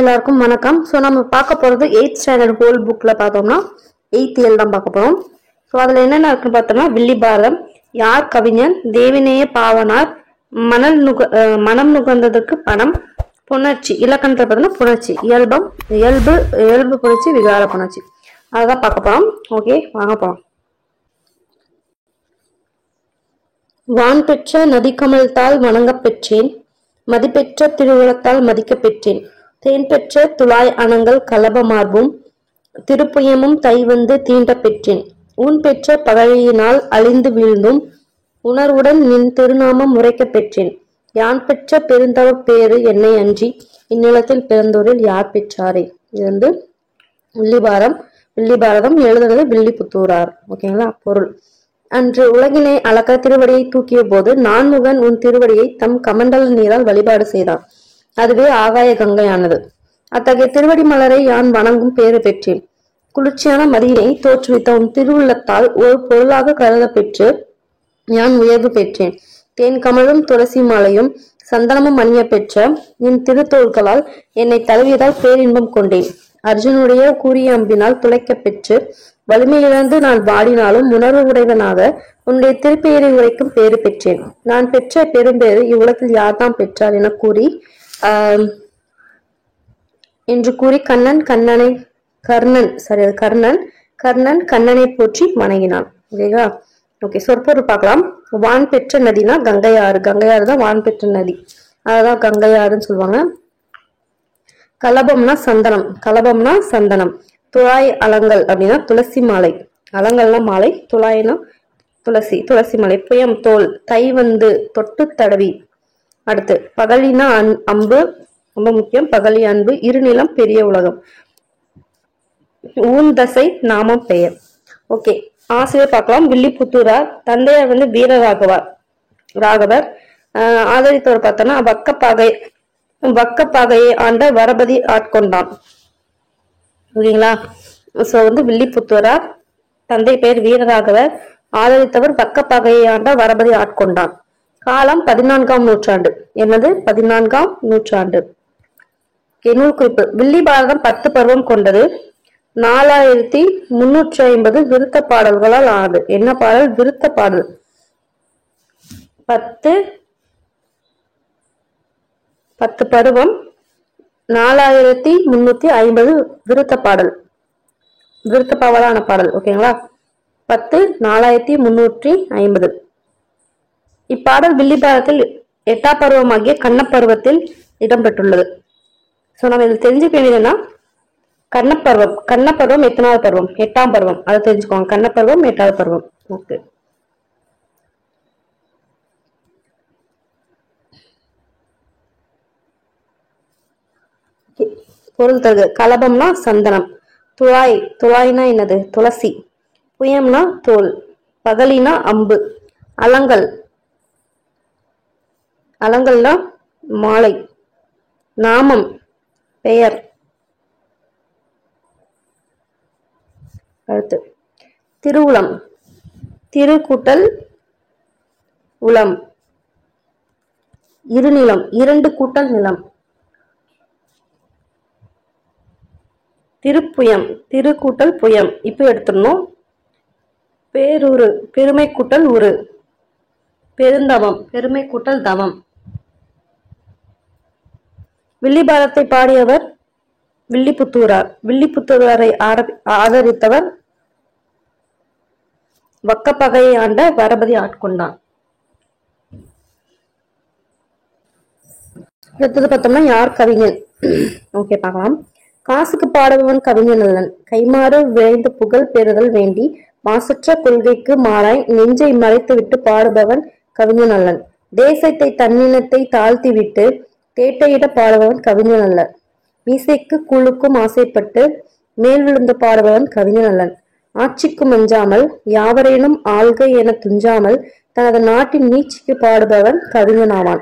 எல்லாருக்கும் வணக்கம். ஸோ நம்ம பார்க்க போகிறது 8th ஸ்டாண்டர்ட் ஹோல் புக்கில் பார்த்தோம்னா 8th இயல் தான் பார்க்க போகிறோம். ஸோ அதில் என்னென்ன இருக்குன்னு பார்த்தோம்னா வில்லி பாரதம், யார் கவிஞன், தேவிநேய பாவனார், மனம் நுகர்ந்ததற்கு பணம், புணர்ச்சி, இலக்கணத்தை பார்த்தோம்னா புணர்ச்சி, இயல்பு புணர்ச்சி, விகார புணர்ச்சி, அதான் பார்க்க போகிறோம். ஓகே, வாங்க போகலாம். வான் பெற்ற நதிக்கமல்தால் வணங்கப் பெற்றேன், மதிப்பெற்ற திருவுளத்தால் மதிக்கப் பெற்றேன், தேன் பெற்ற துழாய் அணங்கள் கலப மார்பும் திருப்புயமும் தைவந்து தீண்ட பெற்றேன், ஊன் பெற்ற பகழியினால் அழிந்து வீழ்ந்தும் உணர்வுடன் நின் திருநாமம் உரைக்க பெற்றேன், யான் பெற்ற பெருந்தவ பேரு என்னை அன்றி இந்நிலத்தில் பிறந்தோரில் யார் பெற்றாரே. இது வந்து வில்லி பாரதம் எழுதுறது வில்லிபுத்தூரார். ஓகேங்களா. பொருள்: அன்று உலகினை அளக்க திருவடியை தூக்கிய போது நான்முகன் உன் திருவடியை தம் கமண்டல நீரால் வழிபாடு செய்தான். அதுவே ஆகாய கங்கையானது. அத்தகைய திருவடி மலரை யான் வணங்கும் பேறு பெற்றேன். குளிர்ச்சியான மதியினை தோற்றுவித்த உன் திருவுள்ளத்தால் ஒரு பொருளாக கருத பெற்று யான் உயர்வு பெற்றேன். தேன் கமழும் துளசி மாலையும் சந்தனமும் அணிய பெற்ற என் திருத்தோள்களால் என்னை தழுவியதால் பேரின்பம் கொண்டேன். அர்ஜுனுடைய கூறிய அம்பினால் துளைக்க பெற்று வலிமையிழந்து நான் வாடினாலும் உணர்வு உடையவனாக உன்னுடைய திருப்பெயரை உரைக்கும் பேறு பெற்றேன். நான் பெற்ற பெரும்பேறு இவ்வுலகில் யார்தான் பெற்றார் என கூறி என்று கூறி கர்ணன் கண்ணனை போற்றி வணங்கினான். ஓகேங்களா. ஓகே, சொற்பொருள் பார்க்கலாம். வான் பெற்ற நதினா கங்கையாறு தான் வான் பெற்ற நதி, அதான் கங்கையாறுன்னு சொல்லுவாங்க. கலபம்னா சந்தனம், துழாய் அலங்கல் அப்படின்னா துளசி மாலை, அலங்கல்னா மாலை, துழாய்னா துளசி மாலை, புயம் தோல், தை வந்து தொட்டு தடவி. அடுத்து பகலினா அம்பு, ரொம்ப முக்கியம், பகலி அன்பு, இருநிலம் பெரிய உலகம், ஊன் தசை நாமம் பெயர். ஓகே, ஆசிரியர் பார்க்கலாம். வில்லிபுத்தூரார். தந்தையார் வந்து ராகவர். ஆதரித்தவர் பார்த்தோன்னா வக்கப்பகையை ஆண்ட வரபதி ஆட்கொண்டான். ஓகேங்களா. ஸோ வந்து வில்லிபுத்தூரார், தந்தை பெயர் வீரராகவர், ஆதரித்தவர் வக்கப்பகையை ஆண்ட வரபதி ஆட்கொண்டான். காலம் 14ஆம் நூற்றாண்டு. என்னது 14ஆம் நூற்றாண்டு. நூல் குறிப்பு: வில்லி பாரதம் 10 பருவம் கொண்டது. 4350 விருத்த பாடல்களால் ஆனது. என்ன பாடல்? விருத்த பாடல். 10 பருவம், 4350 விருத்த பாடலான பாடல். ஓகேங்களா. 10 4350. இப்பாடல் வில்லி பாரதத்தில் 8ஆம் பருவமாகிய கண்ணப்பருவத்தில் இடம்பெற்றுள்ளது. ஸோ நம்ம இதில் தெரிஞ்சுக்க வேண்டியதுன்னா கண்ணப்பருவம் எத்தனாவது பருவம்? 8ஆம் பருவம். அதை தெரிஞ்சுக்கோங்க. கண்ணப்பருவம் 8ஆவது பருவம். ஓகே. பொருள் தருக: கலபம்னா சந்தனம், துழாய்னா என்னது? துளசி, புயம்னா தோல், பகலினா அம்பு, அலங்கல்னா மாலை, நாமம் பெயர். அடுத்து திருவுளம், திரு கூட்டல் உளம், இருநிலம், 2 கூட்டல் நிலம், திருப்புயம், திரு கூட்டல் புயம், இப்ப எடுத்துடணும். பேரூரு, பெருமை கூட்டல் உரு, பெருந்தவம், பெருமை கூட்டல் தவம். வில்லி பாரதத்தை பாடியவர் வில்லிபுத்தூரார். வில்லிபுத்தூராரை ஆதரித்தவர் வக்கப்பகையை ஆண்ட வரபதி ஆட்கொண்டான். அடுத்தது பார்த்தோம்னா யார் கவிஞன். ஓகே, பார்க்கலாம். காசுக்கு பாடுபவன் கவிஞன் அல்லன், கைமாறு விளைந்து புகழ் பெறுதல் வேண்டி மாசற்ற கொள்கைக்கு மாறாய் நெஞ்சை மறைத்து விட்டு பாடுபவன் கவிஞன் அல்லன், தேசத்தை தன்னினத்தை தாழ்த்தி விட்டு தேட்டையிட பாடுபவன் கவிஞன் அல்ல, மீசைக்கு கூழுக்கும் ஆசைப்பட்டு மேல் விழுந்து பாடுபவன் கவிஞன் அல்லன், ஆட்சிக்கும் அஞ்சாமல் யாவரேனும் ஆள்க என துஞ்சாமல் தனது நாட்டின் நீட்சிக்கு பாடுபவன் கவிஞன் ஆவான்,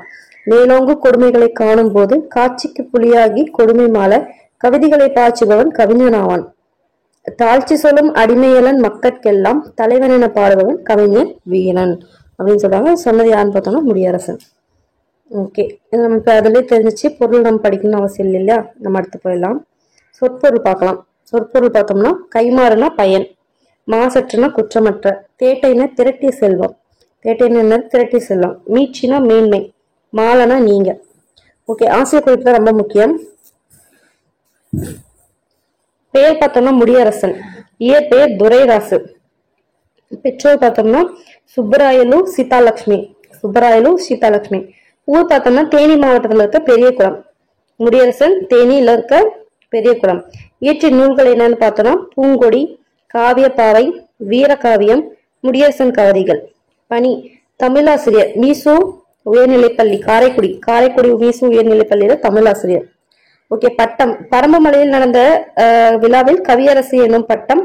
மேலோங்கு கொடுமைகளை காணும் போது காட்சிக்கு புலியாகி கொடுமை மால கவிதைகளை பாய்ச்சுபவன் கவிஞன் ஆவான், தாழ்ச்சி சொல்லும் அடிமையலன் மக்கட்கெல்லாம் தலைவன் என பாடுபவன் கவிஞன் வீரன் அப்படின்னு சொல்றாங்க. சொன்னது யாருன்னு பார்த்தோம்னா முடியரசன். ஓகே, நமக்கு அதுலேயே தெரிஞ்சிச்சு. பொருள் நம்ம படிக்கணும்னு அவசியம் இல்லை இல்லையா? நம்ம அடுத்து போயிடலாம். சொற்பொருள் பார்க்கலாம். சொற்பொருள் பார்த்தோம்னா கைமாறுனா பயன், மாசற்றுனா குற்றமற்ற, தேட்டைனா திரட்டிய செல்வம், தேட்டைனா என்ன? திரட்டிய செல்வம், மீட்சினா மேன்மை, மாலனா நீங்க. ஓகே, ஆசிரியர் குறிப்பு ரொம்ப முக்கியம். பெயர் பார்த்தோம்னா முடியரசன், இயற்பெயர் துரைராசு, பெற்றோர் பார்த்தோம்னா சுப்பராயலு சீதாலட்சுமி, சுப்பராயலு சீதாலட்சுமி. ஊர் பார்த்தோம்னா தேனி மாவட்டத்தில் இருக்க பெரியகுளம், முடியரசன் தேனியில இருக்க பெரியகுளம். இயற்றிய நூல்கள் என்னன்னு பார்த்தோம்னா பூங்கொடி, காவியப்பாவை, வீரகாவியம், முடியரசன் கவிதைகள். பணி தமிழாசிரியர், மீசு உயர்நிலைப்பள்ளி காரைக்குடி, காரைக்குடி மீசு உயர்நிலைப்பள்ளியில தமிழாசிரியர். ஓகே, பட்டம் பரம்பமலையில் நடந்த விழாவில் கவியரசு என்னும் பட்டம்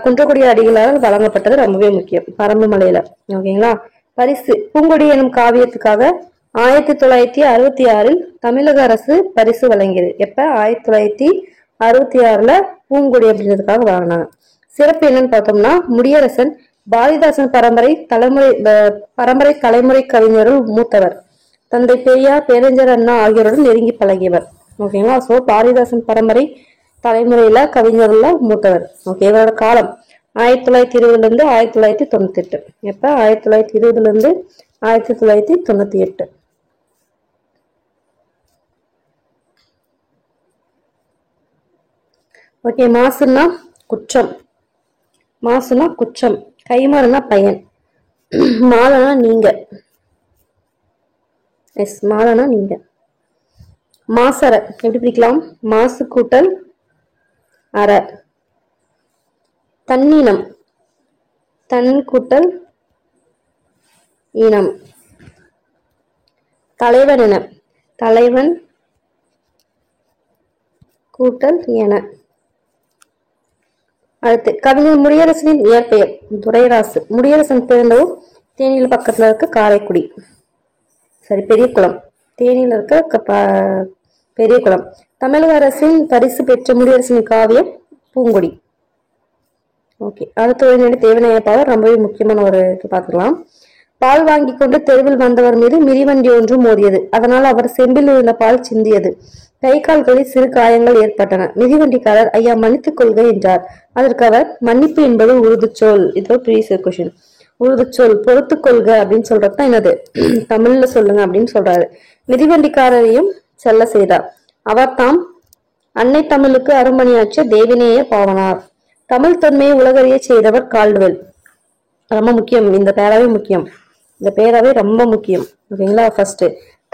குன்றக்குடி அடிகளால் வழங்கப்பட்டது, ரொம்பவே முக்கியம் பரம்பமலையில. ஓகேங்களா? பரிசு பூங்கொடி எனும் காவியத்துக்காக 1966 தமிழக அரசு பரிசு வழங்கியது. எப்ப? 1966 பூங்கொடி அப்படின்றதுக்காக வழங்கினாங்க. சிறப்பு என்னன்னு பார்த்தோம்னா முடியரசன் பாரதிதாசன் பரம்பரை தலைமுறை கவிஞருள் மூத்தவர், தந்தை பெரியார், பேரறிஞர் அண்ணா ஆகியோருடன் நெருங்கி பழகியவர். ஓகேங்களா? சோ பாரதிதாசன் பரம்பரை தலைமுறையில கவிஞர்ல மூத்தவர். ஓகே, இவரோட காலம் 1920 இருந்து 1998. எப்ப? 1920 இருந்து 1998. ஓகே, மாசுன்னா குற்றம், மாசுனா குற்றம், கைமாறுனா பயன், மாலனா நீங்க. எஸ், மாலனா நீங்க. மாசற எப்படி பிரிக்கலாம்? மாசு கூட்டல் அற. தன்னினம், தன் கூட்டல் இனம். தலைவன் என, தலைவன் கூட்டல் என. அடுத்து கவிஞர் முடியரசனின் இயற்பெயர் துரைராசு. முடியரசன் பிறந்தவும் தேனியில பக்கத்துல இருக்க காரைக்குடி, சரி பெரியகுளம், தேனியில இருக்க பெரியகுளம். தமிழக அரசின் பரிசு பெற்ற முடியரசனின் காவியம் பூங்கொடி. ஓகே, அடுத்த தேவநாயப்பாவர் ரொம்பவே முக்கியமான ஒரு இது பார்த்துக்கலாம். பால் வாங்கி கொண்டு தெருவில் வந்தவர் மீது மிதிவண்டி ஒன்று மோதியது. அதனால் அவர் செம்பில் இருந்த பால் சிந்தியது. கை கால்களில் சிறு காயங்கள் ஏற்பட்டன. மிதிவண்டிக்காரர் ஐயா மன்னித்துக் கொள்க என்றார். அதற்கு அவர் மன்னிப்பு என்பது உருது சொல். இது ப்ரீவியஸ் கொஸ்டின். உருது சொல் பொறுத்து கொள்க அப்படின்னு சொல்றதுதான் என்னது? தமிழ்ல சொல்லுங்க அப்படின்னு சொல்றாரு. மிதிவண்டிக்காரரையும் செல்ல செய்தார். அவர் தாம் அன்னை தமிழுக்கு அருமணியாற்றிய தேவிநேய பாவனார். தமிழ் தொன்மையை உலகறிய செய்தவர் கால்டுவெல். ரொம்ப முக்கியம், இந்த பேராவே முக்கியம், இந்த பேராவே ரொம்ப முக்கியம். ஓகேங்களா? ஃபர்ஸ்ட்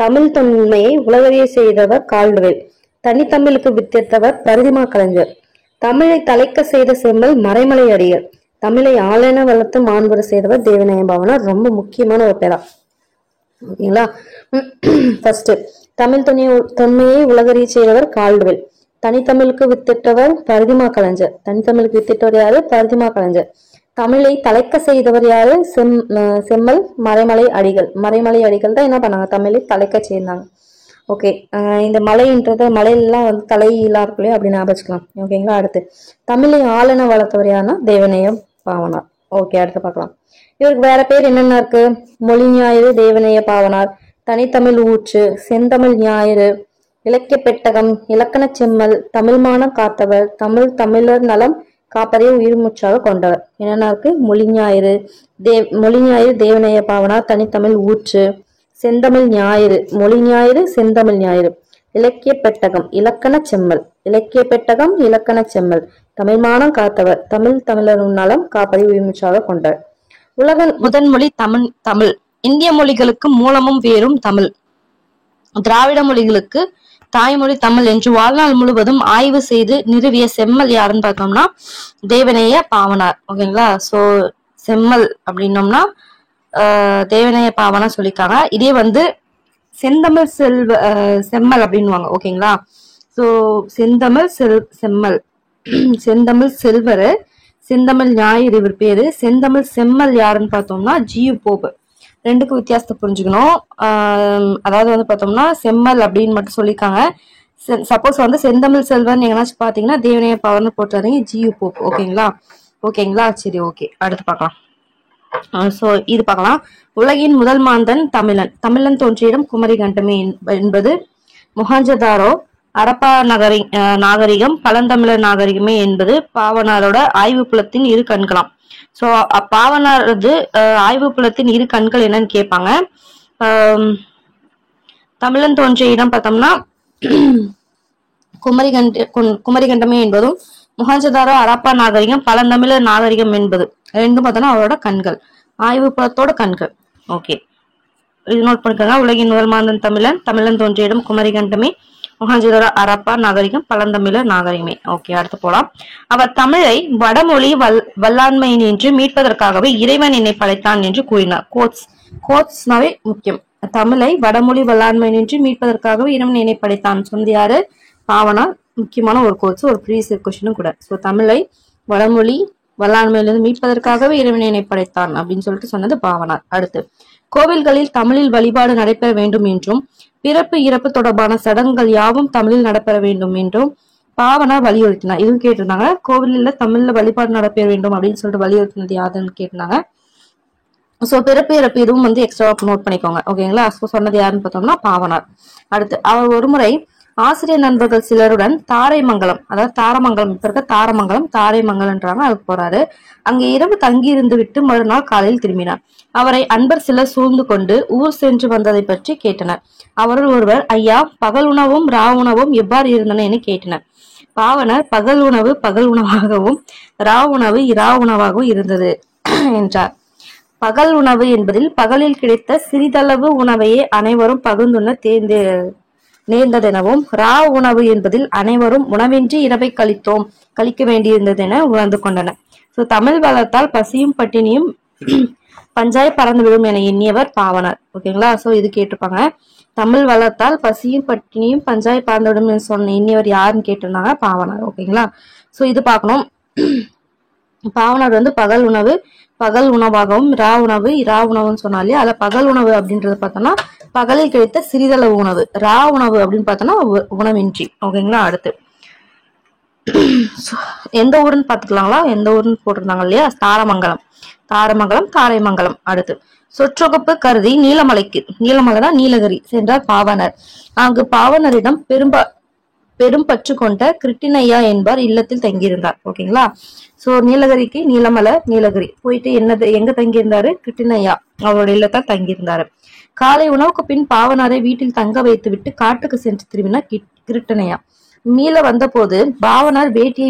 தமிழ் தொன்மையை உலகறிய செய்தவர் கால்டுவெல். தனித்தமிழுக்கு வித்திட்டவர் பரிதிமா கலைஞர். தமிழை தலைக்க செய்த செம்மல் மறைமலை அடிகள். தமிழை ஆளென வளர்த்து மாண்புற செய்தவர் தேவநேய பாவனார். ரொம்ப முக்கியமான ஒரு பேரா. ஓகேங்களா? ஃபர்ஸ்ட் தமிழ் தொன்மையை உலகறிய செய்தவர் கால்டுவெல். தனித்தமிழுக்கு வித்திட்டவர் பரிதிமா கலைஞர். தனித்தமிழுக்கு வித்திட்டவர் யாரு? பரிதிமா கலைஞர். தமிழை தலைக்க செய்தவர் யாரு? செம்மல் மறைமலை அடிகள். மறைமலை அடிகள் தான் என்ன பண்ணாங்க? தமிழை தலைக்க செய்தாங்க. ஓகே, இந்த மலைன்றது மலையெல்லாம் வந்து தலையெல்லாம் இருக்குல்லையே, அப்படி ஞாபகம். ஓகேங்களா? அடுத்து தமிழை ஆளென வளர்த்தவர் யாருன்னா தேவநேய பாவனார். ஓகே, அடுத்து பார்க்கலாம். இவருக்கு வேற பேர் என்னென்ன இருக்கு? மொழி ஞாயிறு தேவநேய பாவனார், தனித்தமிழ் ஊற்று, செந்தமிழ் ஞாயிறு, இலக்கிய பெட்டகம், இலக்கண செம்மல், தமிழ்மானம் காத்தவர், தமிழர் நலம் காப்பதை உயிர்மூச்சாக கொண்டவர். என்னென்ன இருக்கு? மொழி ஞாயிறு தேவநேய பாவனார், தனித்தமிழ் ஊற்று, செந்தமிழ் ஞாயிறு, மொழி ஞாயிறு, செந்தமிழ் ஞாயிறு, இலக்கிய பெட்டகம், இலக்கண செம்மல், இலக்கிய பெட்டகம், இலக்கண செம்மல், தமிழ்மானம் காத்தவர், தமிழர் நலம் காப்பதை உயிர்மூச்சாக கொண்டவர். உலக முதன்மொழி தமிழ். இந்திய மொழிகளுக்கு மூலமும் வேறும் தமிழ். திராவிட மொழிகளுக்கு தாய்மொழி தமிழ் என்று வாழ்நாள் முழுவதும் ஆய்வு செய்து நிறுவிய செம்மல் யாருன்னு பார்த்தோம்னா தேவநேய பாவனார். ஓகேங்களா? சோ செம்மல் அப்படின்னோம்னா தேவநேய பாவனார் சொல்லியிருக்காங்க. இதே வந்து செந்தமிழ் செம்மல் அப்படின்னுவாங்க. ஓகேங்களா? சோ செந்தமிழ் செம்மல், செந்தமிழ் செல்வர், செந்தமிழ் ஞாயிறு இவர் பேரு. செந்தமிழ் செம்மல் யாருன்னு பார்த்தோம்னா ஜியு போப். ரெண்டுக்கும் வித்தியாசத்தை புரிஞ்சுக்கணும். அதாவது வந்து பார்த்தோம்னா செம்மல் அப்படின்னு மட்டும் சொல்லியிருக்காங்க. சப்போஸ் வந்து செந்தமிழ் செல்வன் எங்கனாச்சும் பாத்தீங்கன்னா தேவநேய பாவனார் போட்டுறாதீங்க, ஜியு போப். ஓகேங்களா? சரி, ஓகே, அடுத்து பார்க்கலாம். சோ இது பார்க்கலாம். உலகின் முதல் மாந்தன் தமிழன். தமிழன் தோன்றிய இடம் குமரிகண்டமே என்பது மொஹஞ்சதாரோ. அரப்பா நாகரிகம் பழந்தமிழர் நாகரிகமே என்பது பாவனாரோட ஆய்வு புலத்தின் இரு கண்களாம். சோ பாவனாரது ஆய்வு புலத்தின் இரு கண்கள் என்னன்னு கேட்பாங்க. தமிழன் தோன்றிய இடம் பார்த்தோம்னா குமரிகண்டமே என்பதும், முகஞ்சதாரோ அரப்பா நாகரிகம் பழந்தமிழர் நாகரிகம் என்பது ரெண்டும் பார்த்தோம்னா அவரோட கண்கள், ஆய்வு புலத்தோட கண்கள். ஓகே, இது நோட் பண்ணிக்கோங்க. உலகின் முதல் மாந்தன் தமிழன். தமிழன் தோன்றிய இடம் குமரிகண்டமே. முகஞ்சதாரோ அரப்பா நாகரிகம் பழந்தமிழர் நாகரிகமே. ஓகே, அடுத்து போலாம். அவர் தமிழை வடமொழி வல்லாண்மையினின்று மீட்பதற்காகவே இறைவன் என்னை படைத்தான் என்று கூறினார். கோட்ஸ்னாவே முக்கியம். தமிழை வடமொழி வல்லாண்மையினின்று மீட்பதற்காகவே இறைவன் என்னை படைத்தான் சொன்னது யாரு? பாவனார். முக்கியமான ஒரு கோட்ஸ், ஒரு ப்ரீவியஸ் கொஸ்டினும் கூட. ஸோ தமிழை வடமொழி வல்லாண்மையிலிருந்து மீட்பதற்காகவே இறைவன் என்னை படைத்தான் அப்படின்னு சொல்லிட்டு சொன்னது பாவனார். அடுத்து, கோவில்களில் தமிழில் வழிபாடு நடைபெற வேண்டும் என்றும் பிறப்பு இறப்பு தொடர்பான சடங்குகள் யாவும் தமிழில் நடைபெற வேண்டும் என்றும் பாவனார் வலியுறுத்தினார். இதுவும் கேட்டிருந்தாங்க. கோவிலில் தமிழ்ல வழிபாடு நடைபெற வேண்டும் அப்படின்னு சொல்லிட்டு வலியுறுத்தினது யாருன்னு கேட்டிருந்தாங்க. சோ பிறப்பு இறப்பு இதுவும் வந்து எக்ஸ்ட்ரா நோட் பண்ணிக்கோங்க. ஓகேங்களா? சொன்னது யாருன்னு பார்த்தோம்னா பாவனார். அடுத்து, அவர் ஒருமுறை ஆசிரியர் நண்பர்கள் சிலருடன் தாரைமங்கலம், அதாவது தாரமங்கலம், இப்ப இருக்க தாரமங்கலம் தாரைமங்கலம்ன்றாங்க, அதுக்கு போறாரு. அங்கே இரவு தங்கி இருந்து விட்டு மறுநாள் காலையில் திரும்பினார். அவரை அன்பர் சிலர் சூழ்ந்து கொண்டு ஊர் சென்று வந்ததை பற்றி கேட்டனர். அவர்கள் ஒருவர், ஐயா, பகல் உணவும் ரா உணவும் எவ்வாறு இருந்தன என கேட்டனர். பாவனர், பகல் உணவு பகல் உணவாகவும் ரா உணவு இரா உணவாகவும் இருந்தது என்றார். பகல் உணவு என்பதில் பகலில் கிடைத்த சிறிதளவு உணவையே அனைவரும் பகிர்ந்துண்ண நேர்ந்ததெனவும், ரா உணவு என்பதில் அனைவரும் உணவின்றி இரவை கழிக்க வேண்டியிருந்ததென உணர்ந்து கொண்டனர். சோ தமிழ் வளர்த்தால் பசியும் பட்டினியும் பஞ்சாய் பறந்துவிடும் என எண்ணியவர் பாவனார். ஓகேங்களா? சோ இது கேட்டிருப்பாங்க. தமிழ் வளர்த்தால் பசியும் பட்டினியும் பஞ்சாய் பறந்துவிடும் சொன்ன எண்ணியவர் யாருன்னு கேட்டிருந்தாங்க? பாவனார். ஓகேங்களா? சோ இது பார்க்கணும். பாவனார் வந்து பகல் உணவு பகல் உணவாகவும் ரா உணவு இரா உணவுன்னு சொன்னாலே அதுல பகல் உணவு அப்படின்றது பார்த்தோம்னா பகலில் கிடைத்த சிறிதளவு உணவு, ரா உணவு அப்படின்னு பார்த்தோம்னா உணவின்றி. ஓகேங்களா? அடுத்து, எந்த ஊருன்னு பாத்துக்கலாங்களா? எந்த ஊருன்னு போட்டிருந்தாங்க இல்லையா? தாரைமங்கலம். அடுத்து, சொற்றொகுப்பு கருதி நீலமலை தான் நீலகிரி சென்றார் பாவனர். அங்கு பாவனரிடம் பெரும் பற்று கொண்ட கிருட்டினையா என்பார் இல்லத்தில் தங்கியிருந்தார். ஓகேங்களா? சோ நீலகிரிக்கு நீலகிரி போயிட்டு எங்க தங்கியிருந்தாரு? கிருட்டினையா அவரோட இல்லத்தான் தங்கியிருந்தாரு. காலை உணவுக்கு பின் பாவனாரை வீட்டில் தங்க வைத்து விட்டு காட்டுக்கு சென்று திரும்பினார் கிருட்டினையா. மீள வந்த போது பாவனார் வேட்டியை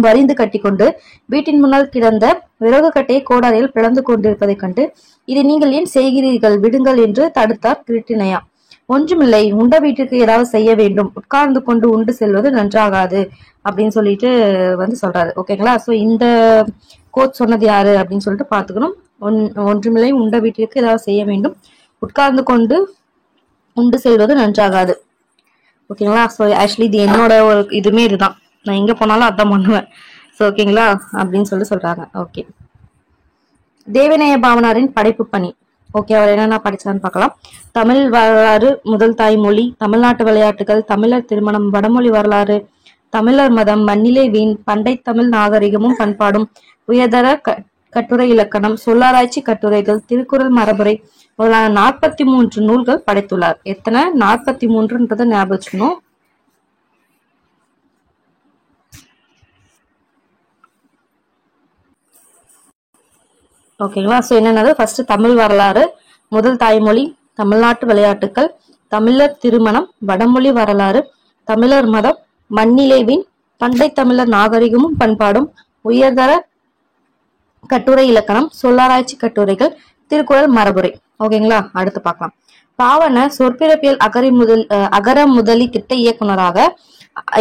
வரிந்து கட்டி கொண்டு வீட்டின் முன்னால் கிடந்த விறகு கட்டையை கோடாரியில் பிளந்து கொண்டிருப்பதை கண்டு, இதை நீங்கள் ஏன் செய்கிறீர்கள், விடுங்கள் என்று தடுத்தார் கிருட்டினையா. ஒன்றுமில்லை, உண்ட வீட்டிற்கு ஏதாவது செய்ய வேண்டும், உட்கார்ந்து கொண்டு உண்டு செல்வது நன்றாகாது அப்படின்னு சொல்லிட்டு வந்து சொல்றாரு. ஓகேங்களா? சோ இந்த கோட் சொன்னது யாரு அப்படின்னு சொல்லிட்டு பாத்துக்கணும். ஒன்றுமில்லை, உண்ட வீட்டிற்கு ஏதாவது செய்ய வேண்டும், உட்கார்ந்து கொண்டு உண்டு செல்வது நன்றாகாது. ஓகேங்களா? ஸோ ஆக்சுவலி இது என்னோட ஒரு இதுமே இதுதான், நான் எங்க போனாலும் அதான் பண்ணுவேன். ஸோ ஓகேங்களா அப்படின்னு சொல்றாங்க. ஓகே, தேவநேய பாவனாரின் படைப்பு பணி. ஓகே, அவர் என்னென்ன படிச்சான்னு பார்க்கலாம். தமிழ் வரலாறு, முதல் தாய்மொழி, தமிழ்நாட்டு விளையாட்டுகள், தமிழர் திருமணம், வடமொழி வரலாறு, தமிழர் மதம், மண்ணிலே வீண், பண்டை தமிழ் நாகரிகமும் பண்பாடும், உயர்தர கட்டுரை இலக்கணம், சொல்லாராய்ச்சி கட்டுரைகள், திருக்குறள் மரபுரை முதலான 43 நூல்கள் படைத்துள்ளார். எத்தனை? 43ன்றதை ஞாபகம் வச்சுக்கணும். ஓகேங்களா? சோ என்னன்னது? ஃபர்ஸ்ட் தமிழ் வரலாறு, முதல் தாய்மொழி, தமிழ்நாட்டு விளையாட்டுகள், தமிழர் திருமணம், வடமொழி வரலாறு, தமிழர் மதம், மண்ணிலேவின், பண்டை தமிழர் நாகரிகமும் பண்பாடும், உயர்தர கட்டுரை இலக்கணம், சொல்லாராய்ச்சி கட்டுரைகள், திருக்குறள் மரபுரை. ஓகேங்களா? அடுத்து பார்க்கலாம். பாவனர் சொற்பிறப்பியல் அகர முதலி திட்ட இயக்குநராக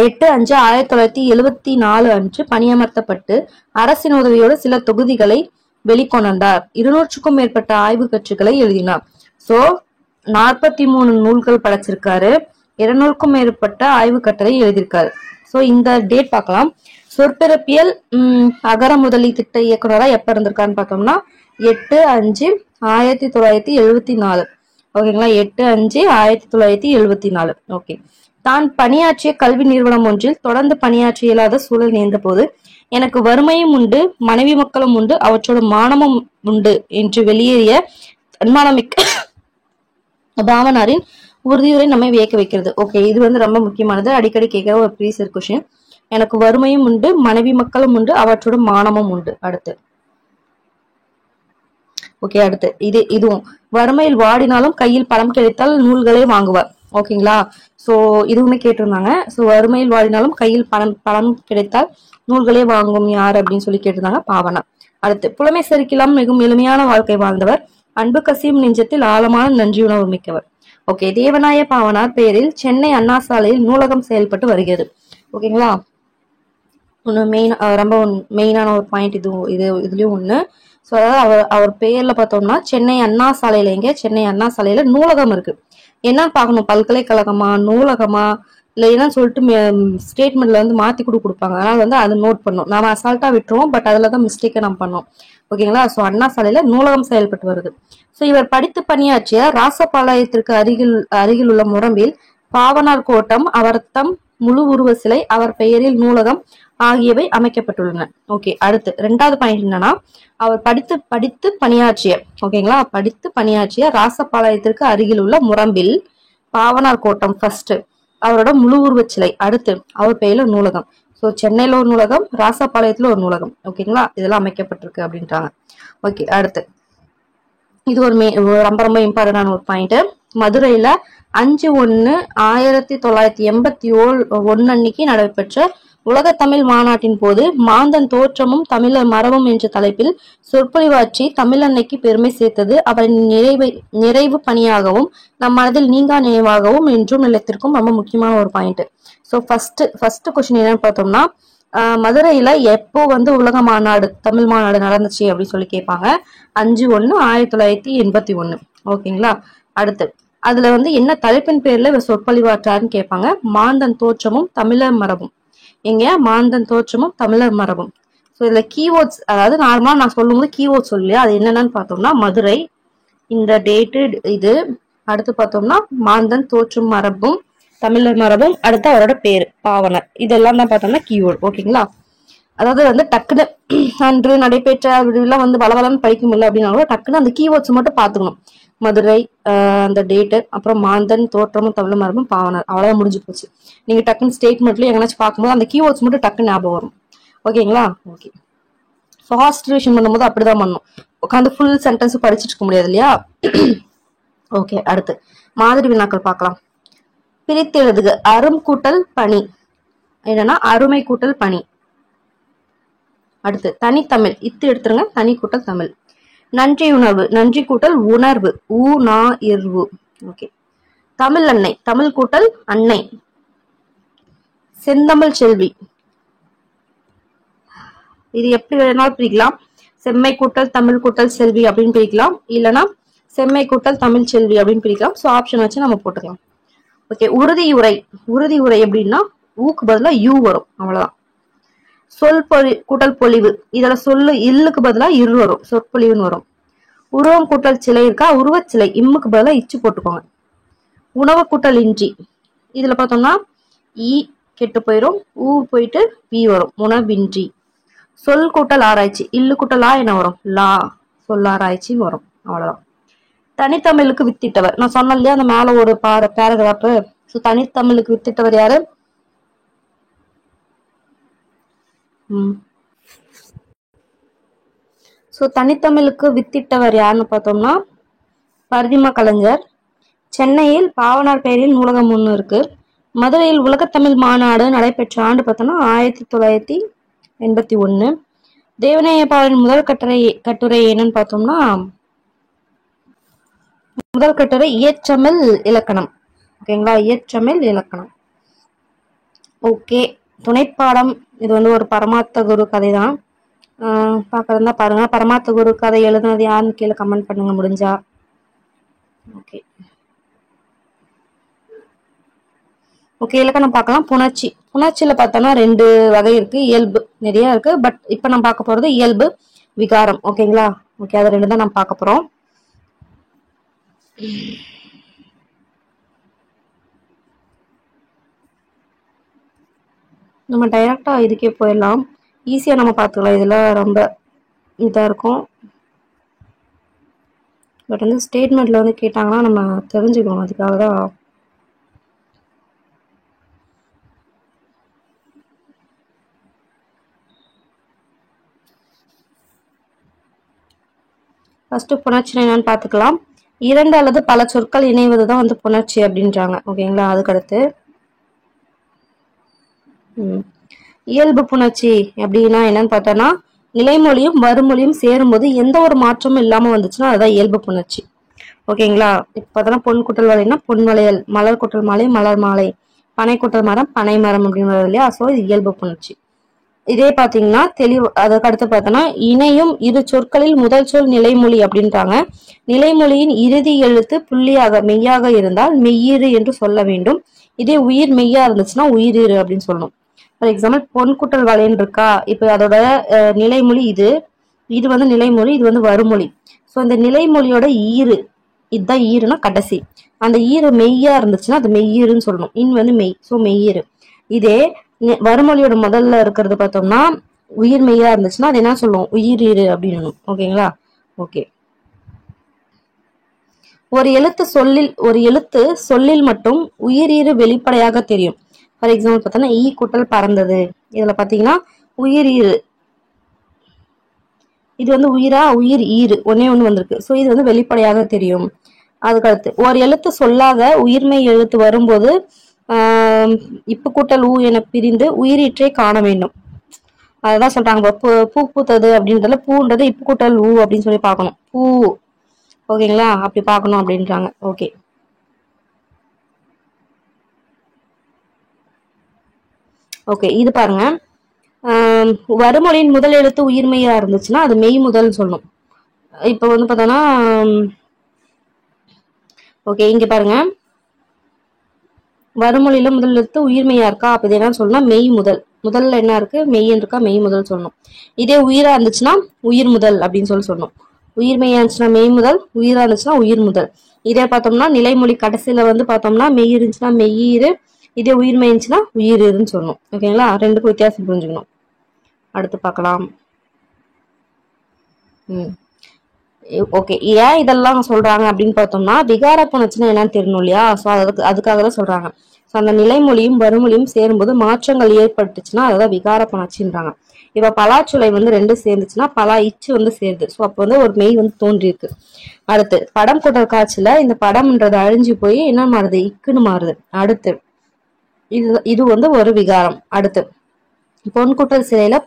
8/5/1974 அன்று பணியமர்த்தப்பட்டு அரசின் உதவியோடு சில தொகுதிகளை வெளிக்கொணர்ந்தார். 200க்கும் மேற்பட்ட ஆய்வு கட்டுரைகளை எழுதினார். சோ 43 நூல்கள் படைச்சிருக்காரு, 200க்கும் மேற்பட்ட ஆய்வு கட்டுரை எழுதியிருக்காரு. சோ இந்த டேட் பார்க்கலாம். சொற்பிறப்பியல் அகர முதலி திட்ட இயக்குனரா எப்ப இருந்திருக்காருன்னு பார்த்தோம்னா 8/5/1974. ஓகேங்களா? 8/5/1974. ஓகே, தான் பணியாற்றிய கல்வி நிறுவனம் ஒன்றில் தொடர்ந்து பணியாற்ற இயலாத சூழல் நேர்ந்த போது எனக்கு வறுமையும் உண்டு, மனைவி மக்களும் உண்டு, அவற்றோட மானமும் உண்டு என்று வெளியேறிய தன்மானமிக்க பாவனாரின் உறுதியுரை நம்மை வியக்க வைக்கிறது. ஓகே, இது வந்து ரொம்ப முக்கியமானது, அடிக்கடி கேட்கிற ஒரு ப்ரீவியஸ் கொஸ்டின். எனக்கு வறுமையும் உண்டு, மனைவி மக்களும் உண்டு, அவற்றோட மானமும் உண்டு. அடுத்து ஓகே, அடுத்து இதுவும் வறுமையில் வாடினாலும் கையில் பணம் கிடைத்தால் நூல்களே வாங்குவார். ஓகேங்களா, சோ இதுவுமே கேட்டிருந்தாங்க. சோ வறுமையில் வாடினாலும் கையில் பணம் கிடைத்தால் நூல்களே வாங்கும் யார் அப்படின்னு சொல்லி கேட்டிருந்தாங்க, பாவனா. அடுத்து புலமை செருக்கிலாம் மிகவும் எளிமையான வாழ்க்கை வாழ்ந்தவர், அன்பு கசியும் நெஞ்சத்தில் ஆழமான நன்றியுணர்வு மிக்கவர். ஓகே, தேவநாய பாவனார் பெயரில் சென்னை அண்ணா சாலையில் நூலகம் செயல்பட்டு வருகிறது. ஓகேங்களா, ஒன்று ரொம்ப மெயினான ஒரு பாயிண்ட் இதுலயும் ஒண்ணு. ஸோ அதாவது அவர் பெயர்ல பார்த்தோம்னா சென்னை அண்ணா சாலையில, சென்னை அண்ணா சாலையில நூலகம் இருக்கு. என்ன பார்க்கணும், பல்கலைக்கழகமா நூலகமா இல்லை என்னன்னு சொல்லிட்டு ஸ்டேட்மெண்ட்ல வந்து மாத்தி கொடுப்பாங்க. அதனால வந்து அதை நோட் பண்ணும். நாம அசால்ட்டா விட்டுருவோம், பட் அதுலதான் மிஸ்டேக்கை நம்ம பண்ணோம். ஓகேங்களா, ஸோ அண்ணா சாலையில நூலகம் செயல்பட்டு வருது. ஸோ இவர் படித்து பணியாற்றிய ராசபாளையத்திற்கு அருகில் உள்ள முரம்பில் பாவனார் கோட்டம், அவர் தம் முழு உருவ சிலை, அவர் பெயரில் நூலகம் ஆகியவை அமைக்கப்பட்டுள்ளன. ஓகே, அடுத்து 2வது பாயிண்ட் என்னன்னா, அவர் படித்து பணியாற்றிய, ஓகேங்களா, படித்து பணியாற்றிய ராசபாளையத்திற்கு அருகில் உள்ள முரம்பில் பாவனார் கோட்டம் ஃபர்ஸ்ட், அவரோட முழு உருவச் சிலை, அடுத்து அவர் பெயர்ல நூலகம். ஸோ சென்னையில ஒரு நூலகம், ராசபாளையத்துல ஒரு நூலகம். ஓகேங்களா, இதெல்லாம் அமைக்கப்பட்டிருக்கு அப்படின்றாங்க. ஓகே, அடுத்து இது ரொம்ப ரொம்ப இம்பார்ட்டன்டான ஒரு பாயிண்ட். மதுரையில 5/1/1981 அன்னைக்கு நடைபெற்ற உலக தமிழ் மாநாட்டின் போது மாந்தன் தோற்றமும் தமிழர் மரபும் என்ற தலைப்பில் சொற்பொழிவாற்றி தமிழன்னைக்கு பெருமை சேர்த்தது அவரின் நிறைவு பணியாகவும் நம் மனதில் நீங்கா நினைவாகவும் என்றும் நிலைத்திருக்கும். ரொம்ப முக்கியமான ஒரு பாயிண்ட். ஸோ ஃபர்ஸ்ட் கொஸ்டின் என்னன்னு பார்த்தோம்னா, மதுரையில எப்போ வந்து உலக மாநாடு, தமிழ் மாநாடு நடந்துச்சு அப்படின்னு சொல்லி கேட்பாங்க. 5/1/1981. ஓகேங்களா, அடுத்து அதுல வந்து என்ன தலைப்பின் பேர்ல இவர் சொற்பொழிவாற்றாருன்னு கேட்பாங்க. மாந்தன் தோற்றமும் தமிழர் மரபும். மாந்தன் தோற்றமும் தமிழர் மரபும். ஸோ இதுல கீவேர்ட்ஸ், அதாவது நார்மலா நான் சொல்லும்போது கீவேர்ட்ஸ் சொல்லியா, அது என்னென்னு பார்த்தோம்னா மதுரை, இந்த டேட்டு, இது அடுத்து பார்த்தோம்னா மாந்தன் தோற்றும் மரபும் தமிழர் மரபும், அடுத்து அவரோட பேரு பாவனர், இதெல்லாம் தான் பார்த்தோம்னா கீவேர்ட். ஓகேங்களா, அதாவது வந்து டக்குன்னு அன்று நடைபெற்ற அப்படிலாம் வந்து வளவலன்னு படிக்க முடியல அப்படின்னாலும் டக்குன்னு அந்த கீவேர்ட்ஸ் மட்டும் பார்த்துக்கணும். மதுரை, அந்த டேட்டு, அப்புறம் மாந்தன் தோற்றமும் தமிழ் மரபும் பாவனர், அவ்வளவுதான் முடிஞ்சு போச்சு. நீங்க டக்குன்னு ஸ்டேட்மெண்ட்லயும் எங்கேயாச்சும் பார்க்கும்போது அந்த கீவேர்ட்ஸ் மட்டும் டக்குன்னு ஞாபகம் வரும். ஓகேங்களா, ஓகே. ஃபாஸ்ட் ரிவிஷன் பண்ணும்போது அப்படிதான் பண்ணும், உட்காந்து ஃபுல் சென்டென்ஸ் படிச்சுட்டு இருக்க முடியாது இல்லையா. ஓகே, அடுத்து மாதிரி வினாக்கள் பார்க்கலாம். பிரித்து எழுதுக. அரும் கூட்டல் பணி என்னன்னா அருமை கூட்டல் பணி. அடுத்து தனித்தமிழ், இத்து எடுத்துருங்க, தனி கூட்டல் தமிழ். நன்றி உணர்வு, நன்றி கூட்டல் உணர்வு, உ-நா-இர்வு. ஓகே. தமிழ் அன்னை, தமிழ் கூட்டல் அன்னை. செந்தமிழ் செல்வி, இது எப்படி வேணாலும் பிரிக்கலாம். செம்மை கூட்டல் தமிழ் கூட்டல் செல்வி அப்படின்னு பிரிக்கலாம், இல்லைன்னா செம்மை கூட்டல் தமிழ் செல்வி அப்படின்னு பிரிக்கலாம். ஸோ ஆப்ஷன் வச்சு நம்ம போட்டுக்கலாம். ஓகே. உறுதியுரை, உறுதியுரை எப்படின்னா ஊக்கு பதிலா யூ வரும், அவ்வளவுதான். சொல் கூட்டல் பொலிவு, இதுல சொல்லு இல்லுக்கு பதிலா இரு வரும், சொற்பொழிவுன்னு வரும். உருவம் கூட்டல் சிலை இருக்கா, உருவச்சிலை, இம்முக்கு பதிலா இச்சு போட்டுக்கோங்க. உணவு கூட்டல் இன்றி, இதுல பார்த்தோம்னா இ கெட்டு போயிரும், ஊ போயிட்டு வி வரும், உணவின்றி. சொல் கூட்டல் ஆராய்ச்சி, இல்லு கூட்டல் லா என்ன வரும், லா, சொல்லாராய்ச்சின்னு வரும், அவ்வளவுதான். தனித்தமிழுக்கு வித்திட்டவர், நான் சொன்னேன் இல்லையா அந்த மேல ஒரு பேராகிராஃப். ஸோ தனித்தமிழுக்கு வித்திட்டவர் யாரு? ஸோ தனித்தமிழுக்கு வித்திட்டவர் யாருன்னு பார்த்தோம்னா பரிதிமா கலைஞர். சென்னையில் பாவனார் பெயரில் நூலகம் ஒன்று இருக்கு. மதுரையில் உலகத்தமிழ் மாநாடு நடைபெற்ற ஆண்டு பார்த்தோம்னா 1981. தேவநேயப்பாவின் முதல் கட்டுரை என்னன்னு பார்த்தோம்னா முதல் கட்டுரை இயற்றமிழ் இலக்கணம். ஓகேங்களா, இயற்றமிழ் இலக்கணம். ஓகே. துணைப்பாடம், இது வந்து ஒரு பரமார்த்த குரு கதை தான். பார்க்கறதா பாருங்க. பரமார்த்த குரு கதை எழுதுனது யாருன்னு கீழே கமெண்ட் பண்ணுங்க முடிஞ்சா. Okay okay. இலக்கணம் பார்க்கலாம். புணர்ச்சி, புணர்ச்சியில பார்த்தோம்னா 2 வகை இருக்கு, இயல்பு நிறைய இருக்கு. பட் இப்ப நம்ம பார்க்க போறது இயல்பு, விகாரம். ஓகேங்களா, ஓகே. அது 2 தான் நம்ம பார்க்க போறோம். நம்ம டைரக்டா இதுக்கே போயிடலாம். ஈஸியா நம்ம பார்த்துக்கலாம். இதெல்லாம் ரொம்ப இதா இருக்கும். பட் வந்து ஸ்டேட்மெண்ட்ல வந்து கேட்டாங்கன்னா நம்ம தெரிஞ்சுக்கணும். அதுக்காக தான். ஃபர்ஸ்ட் புணர்ச்சி என்னன்னு பார்த்துக்கலாம். இரண்டு அல்லது பல சொற்கள் இணைவதுதான் வந்து புணர்ச்சி அப்படின்றாங்க. ஓகேங்களா? அதுக்கடுத்து இயல்பு புணர்ச்சி அப்படின்னா என்னன்னு பார்த்தோம்னா, நிலைமொழியும் வறுமொழியும் சேரும்போது எந்த ஒரு மாற்றமும் இல்லாம வந்துச்சுன்னா அதுதான் இயல்பு புணர்ச்சி. ஓகேங்களா? இப்ப பார்த்தோம்னா பொன் குட்டல் வளையல்னா பொன் வளையல், மலர் குட்டல் மாலை மலர் மாலை, பனை குட்டல் மரம் பனை மரம் அப்படின்னு வருது இல்லையா? ஸோ இது இயல்பு புணர்ச்சி. இதே பாத்தீங்கன்னா தெளிவு. அதுக்கு அடுத்து பார்த்தோம்னா இணையும் இரு சொற்களில் முதல் சொல் நிலைமொழி அப்படின்றாங்க. நிலைமொழியின் இறுதி எழுத்து புள்ளியாக மெய்யாக இருந்தால் மெய்யீறு என்று சொல்ல வேண்டும். இதே உயிர் மெய்யா இருந்துச்சுன்னா உயிரீறு அப்படின்னு சொல்லணும். ஃபார் எக்ஸாம்பிள் பொன் குட்டல் வளையன் இருக்கா, இப்ப அதோட நிலைமொழி இது, இது வந்து நிலைமொழி, இது வந்து வறுமொழி. ஸோ இந்த நிலைமொழியோட ஈறு, இதுதான் ஈறுனா கடைசி, அந்த ஈறு மெய்யா இருந்துச்சுன்னா அது மெய்யீறுன்னு சொல்லணும். இன் வந்து மெய், ஸோ மெய்யீறு. இதே வறுமொழியோட முதல்ல இருக்கிறது பார்த்தோம்னா உயிர் மெய்யா இருந்துச்சுன்னா அது என்ன சொல்லுவோம், உயிரீறு அப்படின்னு. ஓகேங்களா? ஓகே. ஒரு எழுத்து சொல்லில் மட்டும் உயிரீறு வெளிப்படையாக தெரியும். ஃபார் எக்ஸாம்பிள் பார்த்தோம்னா ஈ குட்டல் பறந்தது, இதுல பாத்தீங்கன்னா உயிரீறு, இது வந்து உயிரா உயிர் ஈறு ஒன்னே ஒண்ணு வந்திருக்கு. ஸோ இது வந்து வெளிப்படையாக தெரியும். அதுக்கடுத்து ஒரு எழுத்து சொல்லாத உயிர்மை எழுத்து வரும்போது இப்பு கூட்டல் ஊ என பிரிந்து உயிரீற்றை காண வேண்டும். அததான் சொல்றாங்க. பூ பூத்தது அப்படின்றதுல பூன்றது இப்பு கூட்டல் ஊ அப்படின்னு சொல்லி பார்க்கணும். பூ. ஓகேங்களா? அப்படி பார்க்கணும் அப்படின்றாங்க. ஓகே. ஓகே, இது பாருங்க. வறுமொழியின் முதல் எழுத்து உயிர்மையா இருந்துச்சுன்னா அது மெய் முதல் சொல்லணும். இப்ப வந்து பார்த்தோம்னா ஓகே, இங்க பாருங்க, வறுமொழியில முதல் எழுத்து உயிர்மையா இருக்கா, அப்ப இது என்ன சொல்லணும், மெய் முதல். முதல்ல என்ன இருக்கு, மெய்ன்னு இருக்கா, மெய் முதல் சொல்லணும். இதே உயிரா இருந்துச்சுன்னா உயிர் முதல் அப்படின்னு சொல்லணும். உயிர்மையா இருந்துச்சுன்னா மெய் முதல், உயிரா இருந்துச்சுன்னா உயிர் முதல். இதே பார்த்தோம்னா நிலைமொழி கடைசியில வந்து பார்த்தோம்னா மெய் இருந்துச்சுன்னா மெய்யீறு, இதே உயிர்மை இருந்துச்சுன்னா உயிரிருன்னு சொல்லணும். ஓகேங்களா? ரெண்டுக்கும் வித்தியாசம் புரிஞ்சுக்கணும். அடுத்து பார்க்கலாம். ஓகே, ஏன் இதெல்லாம் சொல்றாங்க அப்படின்னு பார்த்தோம்னா விகார புணர்ச்சினா என்னன்னு தெரியணும் இல்லையா? ஸோ அதுக்காக தான் சொல்றாங்க. ஸோ அந்த நிலைமொழியும் வறுமொழியும் சேரும்போது மாற்றங்கள் ஏற்பட்டுச்சுன்னா அதான் விகார புணர்ச்சின்றாங்க. இப்ப பலாச்சுளை வந்து ரெண்டு சேர்ந்துச்சுன்னா பலா இச்சு வந்து சேருது. ஸோ அப்போ வந்து ஒரு மெய் வந்து தோன்றியிருக்கு. அடுத்து படம் கூட்டல் காட்சியில இந்த படம்ன்றது அழிஞ்சு போய் என்ன மாறுது, இக்குன்னு மாறுது. அடுத்து இது வந்து ஒரு விகாரம். அடுத்து பொன்குட்டல் சிலையில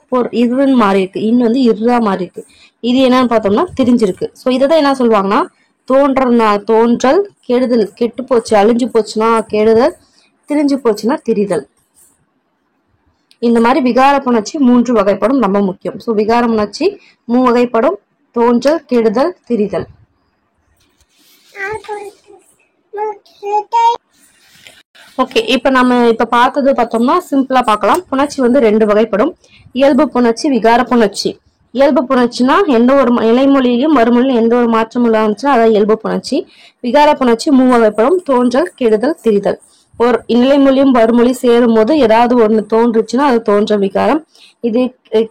இருன்னு மாறி இருக்கு, இன் வந்து இருரா மாறி இருக்கு. இது என்னன்னு பார்த்தோம்னா திரிஞ்சிருக்கு. ஸோ இதைதான் என்ன சொல்லுவாங்கன்னா தோன்றல், கெடுதல், கெட்டு போச்சு அழிஞ்சு போச்சுன்னா கெடுதல், திரிஞ்சு போச்சுன்னா திரிதல். இந்த மாதிரி விகார புணர்ச்சி 3 வகைப்படும், ரொம்ப முக்கியம். ஸோ விகார புணர்ச்சி 3 வகைப்படும்: தோன்றல், கெடுதல், திரிதல். ஓகே, இப்ப பார்த்தது பார்த்தோம்னா சிம்பிளா பார்க்கலாம். புணர்ச்சி வந்து 2 வகைப்படும்: இயல்பு புணர்ச்சி, விகார புணர்ச்சி. இயல்பு புணர்ச்சினா எந்த ஒரு நிலைமொழியிலும் மறுமொழியிலும் எந்த ஒரு மாற்றம் இல்லாமச்சுன்னா அதான் இயல்பு புணர்ச்சி. விகார புணர்ச்சி 3 வகைப்படும்: தோன்றல், கெடுதல், திரிதல். ஒரு நிலைமொழியும் மறுமொழி சேரும் போது ஏதாவது ஒண்ணு தோன்றுச்சுன்னா அது தோன்றல் விகாரம். இது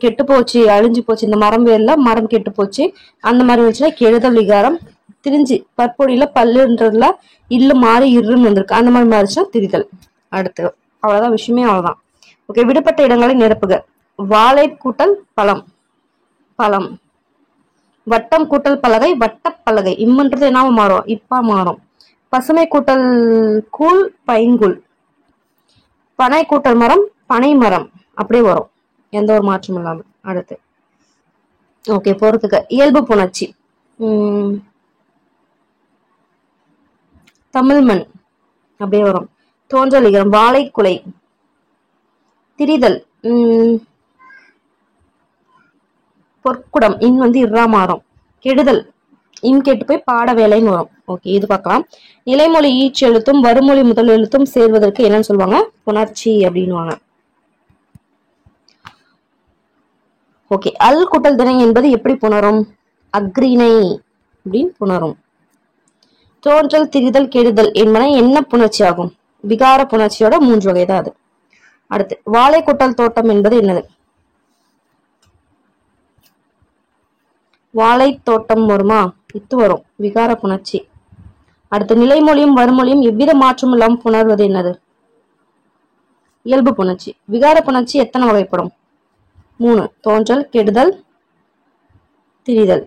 கெட்டு போச்சு அழிஞ்சு போச்சு, இந்த மரம் வேர்ல மரம் கெட்டு போச்சு அந்த மாதிரி இருந்துச்சுன்னா கெடுதல் விகாரம். திரிஞ்சு பற்பொடியில பல்லுன்றதுல இல்லு மாறி இருன்னு வந்திருக்கு, அந்த மாதிரி மாறிச்சுன்னா திரிதல். அடுத்து அவ்வளவுதான் விஷயமே, அவ்வளவுதான். ஓகே, விடுபட்ட இடங்களை நிரப்புக. வாழை கூட்டல் பழம், பழம். வட்டம் கூட்டல் பலகை, வட்டப்பலகை. இம்முன்றது என்ன மாறும், இப்பா மாறும். பசுமை கூட்டல் கூழ், பைங்கூழ். பனை கூட்டல் மரம், பனை மரம். அப்படியே வரும், எந்த ஒரு மாற்றமும் இல்லாம. அடுத்து ஓகே, போறதுக்கு இயல்பு புணர்ச்சி. தமிழ் மண் அப்படியே வரும். தோன்றல் விகாரம், வாழை குலை. திரிதல் பொற்குடம், இன் வந்து இருரா மாறும். கெடுதல், இன் கெட்டு போய் பாட வேலைன்னு வரும். ஓகே, இது பார்க்கலாம். நிலைமொழி ஈச்சு எழுத்தும் வறுமொழி முதல் எழுத்தும் சேர்வதற்கு என்னன்னு சொல்லுவாங்க, புணர்ச்சி அப்படின்னுவாங்க. ஓகே, அல் கூட்டல் திணை என்பது எப்படி புணரும், அக்ரிணை அப்படின்னு புணரும். தோன்றல், திரிதல், கெடுதல் என்பன என்ன புணர்ச்சி ஆகும், விகார புணர்ச்சியோட 3 வகைதான் அது. அடுத்து வாழை கூட்டல் தோட்டம் என்பது என்னது, வாழை தோட்டம் வருமா? இத்து வரும். விகார புணர்ச்சி. அடுத்து நிலைமொழியும் வறுமொழியும் எவ்வித மாற்றம் இல்லாமல் புணர்வது என்னது? இயல்பு புணர்ச்சி. விகார புணர்ச்சி எத்தனை வகைப்படும்? 3. தோன்றல், கெடுதல், திரிதல்.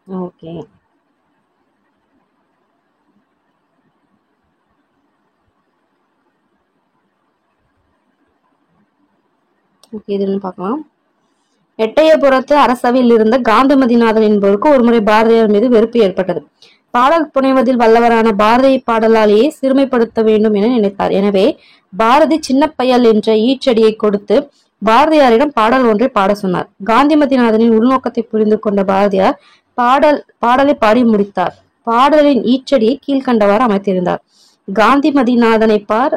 ஓகே. இதுன்னு பார்க்கலாம். எட்டயபுரத்து அரசவையில் இருந்த காந்திமதிநாதன் என்பவருக்கு ஒருமுறை பாரதியார் மீது வெறுப்பு ஏற்பட்டது. பாடல் புனைவதில் வல்லவரான பாரதியை பாடலாலேயே சிறுமைப்படுத்த வேண்டும் என நினைத்தார். எனவே பாரதி சின்ன பயல் என்ற ஈச்சடியை கொடுத்து பாரதியாரிடம் பாடல் ஒன்றை பாட சொன்னார். காந்திமதிநாதனின் உள்நோக்கத்தை புரிந்து கொண்ட பாரதியார் பாடலை பாடி முடித்தார். பாடலின் ஈச்சடியை கீழ்கண்டவாறு அமைத்திருந்தார். காந்திமதிநாதனை பார்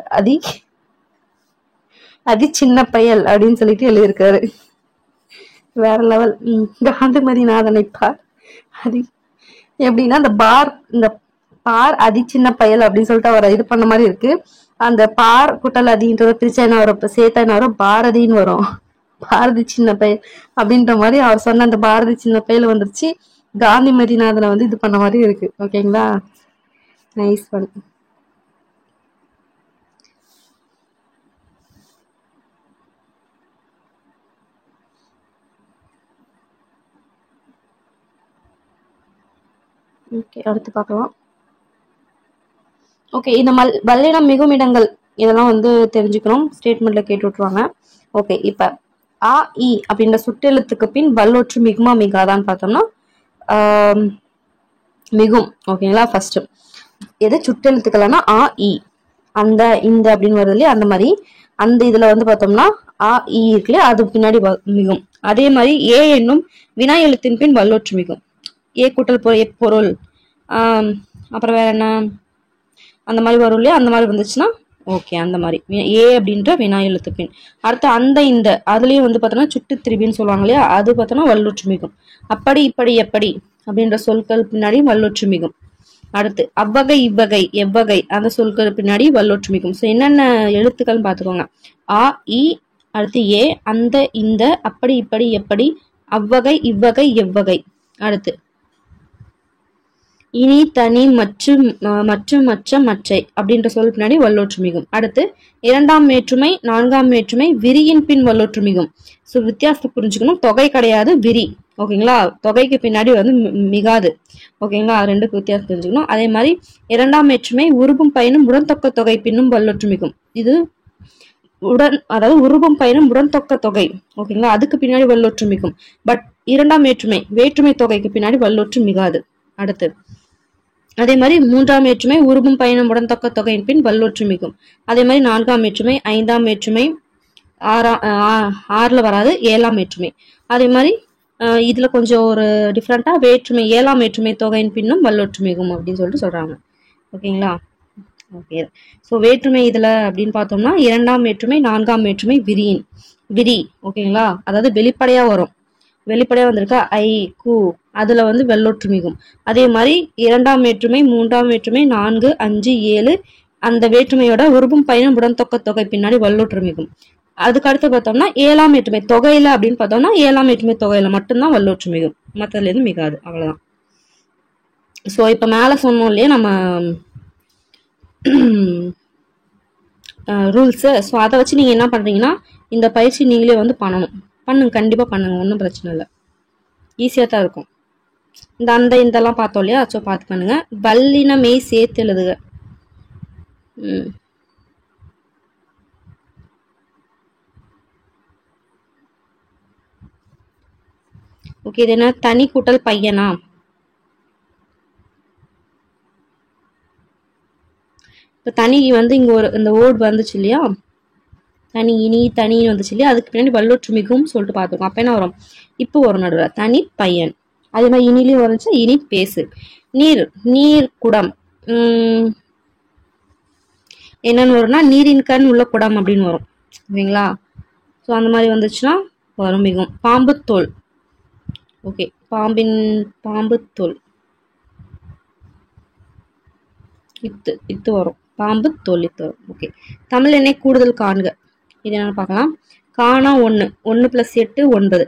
அதி சின்ன பயல் அப்படின்னு சொல்லிட்டு எழுதியிருக்காரு. வேற லெவல். காந்திமதிநாதனை பார் அதி எப்படின்னா இந்த பார் அதி சின்ன பயல் அப்படின்னு சொல்லிட்டு அவர் இது பண்ண மாதிரி இருக்கு. அந்த பார் குட்டல் அதின்றத பிரிச்சா என்ன வரும்? சேர்த்தா என்ன வரும்? பாரதின்னு வரும். பாரதி சின்ன பயல் அப்படின்ற மாதிரி அவர் சொன்ன அந்த பாரதி சின்ன பயல் வந்துருச்சு. காந்திமதிநாதனை இது பண்ண மாதிரி இருக்கு. ஓகேங்களா? Nice one. ஓகே, அடுத்து பார்க்கலாம். ஓகே, இந்த வல்லினம் மிகும் இடங்கள் இதெல்லாம் தெரிஞ்சுக்கணும். ஸ்டேட்மெண்ட்ல கேட்டு விட்டுருவாங்க. ஓகே, இப்ப ஆ இ அப்படின்ற சுட்டெழுத்துக்கு பின் வல்லொற்று மிகுமா மிகாதான்னு பார்த்தோம்னா மிகும். ஓகேங்களா? ஃபர்ஸ்ட் எது சுட்டெழுத்துக்கள்னா ஆ இ, அந்த இந்த அப்படின்னு வருது இல்லையா, அந்த மாதிரி அந்த இதுல பார்த்தோம்னா ஆ இ இருக்குல்லையா, அது பின்னாடி மிகும். அதே மாதிரி ஏ என்னும் வினா எழுத்தின் பின் வல்லொற்று மிகும். ஏ கூட்டல் பொருள், அப்புறம் வேற என்ன அந்த மாதிரி வரும் இல்லையா, அந்த மாதிரி வந்துச்சுன்னா ஓகே. அந்த மாதிரி ஏ அப்படின்ற வினா எழுத்து பின். அடுத்து அந்த இந்த அதுலயும் பார்த்தோம்னா சுட்டு திரிபின்னு சொல்லுவாங்க இல்லையா, அது பார்த்தோம்னா வல்லொற்று மிகும். அப்படி இப்படி எப்படி அப்படின்ற சொற்கள் பின்னாடி வல்லொற்று மிகும். அடுத்து அவ்வகை இவ்வகை எவ்வகை அந்த சொற்கள் பின்னாடி வல்லொற்று மிகும். ஸோ என்னென்ன எழுத்துக்கள் பார்த்துக்கோங்க. ஆ இ, அடுத்து ஏ, அந்த இந்த, அப்படி இப்படி எப்படி, அவ்வகை இவ்வகை எவ்வகை. அடுத்து இனி தனி மற்றும் மற்ற மற்றை அப்படின்ற சொல் பின்னாடி வல்லொற்று மிகும். அடுத்து இரண்டாம் வேற்றுமை நான்காம் வேற்றுமை விரியின் பின் வல்லொற்று மிகும். ஸோ வித்தியாசத்தை புரிஞ்சுக்கணும். தொகை கிடையாது, விரி. ஓகேங்களா? தொகைக்கு பின்னாடி மிகாது. ஓகேங்களா? ரெண்டுக்கு வித்தியாசம் தெரிஞ்சுக்கணும். அதே மாதிரி இரண்டாம் வேற்றுமை உருபும் பயனும் உடன்தொக்க தொகை பின்னும் வல்லொற்று மிகும். இது அதாவது உருபும் பயனும் உடன்தொக்க தொகை. ஓகேங்களா? அதுக்கு பின்னாடி வல்லொற்று மிகும். பட் இரண்டாம் வேற்றுமை தொகைக்கு பின்னாடி வல்லொற்று மிகாது. அடுத்து அதே மாதிரி மூன்றாம் வேற்றுமை உருபும் பயனும் உடன்தொக்க தொகையின் பின் வல்லொற்று மிகும். அதே மாதிரி நான்காம் வேற்றுமை ஐந்தாம் வேற்றுமை ஆறுல வராது, ஏழாம் வேற்றுமை. அதே மாதிரி இதுல கொஞ்சம் ஒரு டிஃப்ரெண்டா வேற்றுமை ஏழாம் வேற்றுமை தொகையின் பின்னும் வல்லொற்று மிகும் அப்படின்னு சொல்லிட்டு சொல்றாங்க. ஓகேங்களா? ஓகே. ஸோ வேற்றுமை இதுல அப்படின்னு பார்த்தோம்னா இரண்டாம் வேற்றுமை நான்காம் வேற்றுமை விரி. ஓகேங்களா? அதாவது வெளிப்படையா வரும். வெளிப்படையா வந்திருக்கா ஐ கு, அதுல வெள்ளொற்று மிகும். அதே மாதிரி இரண்டாம் வேற்றுமை மூன்றாம் வேற்றுமை 4 5 7 அந்த வேற்றுமையோட உருபும் பயனும் உடன்தொக்க தொகை பின்னாடி வல்லொற்று மிகும். அதுக்கு அடுத்து பார்த்தோம்னா ஏழாம் வேற்றுமை தொகையில அப்படின்னு பார்த்தோம்னா ஏழாம் வேற்றுமை தொகையில மட்டும்தான் வல்லொற்று மிகும். மற்றதுல இருந்து மிகாது. அவ்வளவுதான். ஸோ இப்ப மேல சொன்னோம் இல்லையா நம்ம ரூல்ஸ். ஸோ அதை வச்சு நீங்க என்ன பண்றீங்கன்னா இந்த பயிற்சி நீங்களே பண்ணணும். பண்ணுங்க, கண்டிப்பா பண்ணுங்க, ஒன்றும் பிரச்சனை இல்லை. ஈஸியா தான் இருக்கும். அந்த இதெல்லாம் பார்த்தோம் இல்லையா, ஸோ பார்த்து பண்ணுங்க. வல்லினமே சேர்த்து எழுதுக. ஓகே, இது என்ன தனி கூட்டல் பையனா? இப்போ தனி இங்க இந்த ஓடு வந்துச்சு இல்லையா, தனி இனி தனின்னு வந்துச்சு இல்லையா, அதுக்கு பின்னாடி வல்லொற்று மிகும் சொல்லிட்டு பார்த்துருக்கோம். அப்ப என்ன வரும்? இப்போ வரும் நடுவில் தனி பையன். அதே மாதிரி இனிலையும் வந்துச்சு இனி பேசு. நீர் குடம் என்னன்னு வரும்னா நீரின் கண் உள்ள குடம் அப்படின்னு வரும். ஓகேங்களா? ஸோ அந்த மாதிரி வந்துச்சுன்னா வரும் மிகும். பாம்பு தோல். ஓகே, பாம்பு தோல் இத்து வரும். பாம்பு தோல் இத்து வரும். ஓகே, தமிழ் எண்ணை கூடுதல் காண்க. இது என்னன்னு பார்க்கலாம். காணா 1 1 + 8 9.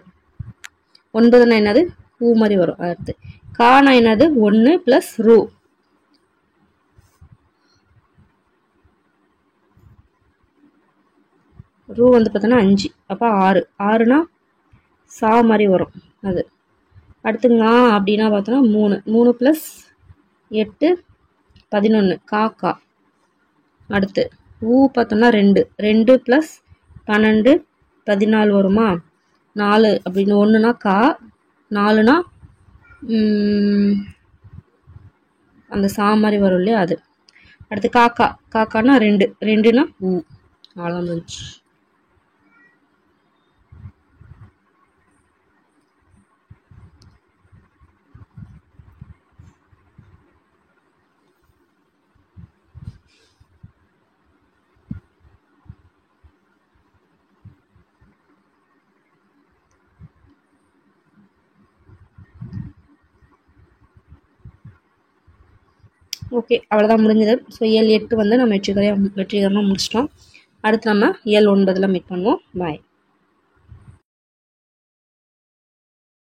9ன்னா என்னது? ஊ மாதிரி வரும். அடுத்து கானா என்னது 1 + ரூ. ரூ வந்து பார்த்தோன்னா 5, அப்போ 6. 6னா சா மாதிரி வரும் அது. அடுத்து ngா அப்படின்னா பார்த்தோன்னா 3. 3 + 8 11 கா. அடுத்து ஊ பார்த்தோம்னா 2. 2 + 12 14 வருமா. 4 அப்படின்னு 1னா கா, 4னா அந்த சா மாதிரி வரும் இல்லையா அது. அடுத்து காக்கானா 2. 2னா ஊ. அவ்வளோதான் வந்துச்சு. ஓகே, அவ்வளோதான் முடிஞ்சது. ஸோ இயல் 8 வந்து நம்ம வெற்றிகரமாக முடிச்சிட்டோம். அடுத்து நம்ம இயல் 9ல் மீட் பண்ணுவோம். பாய்.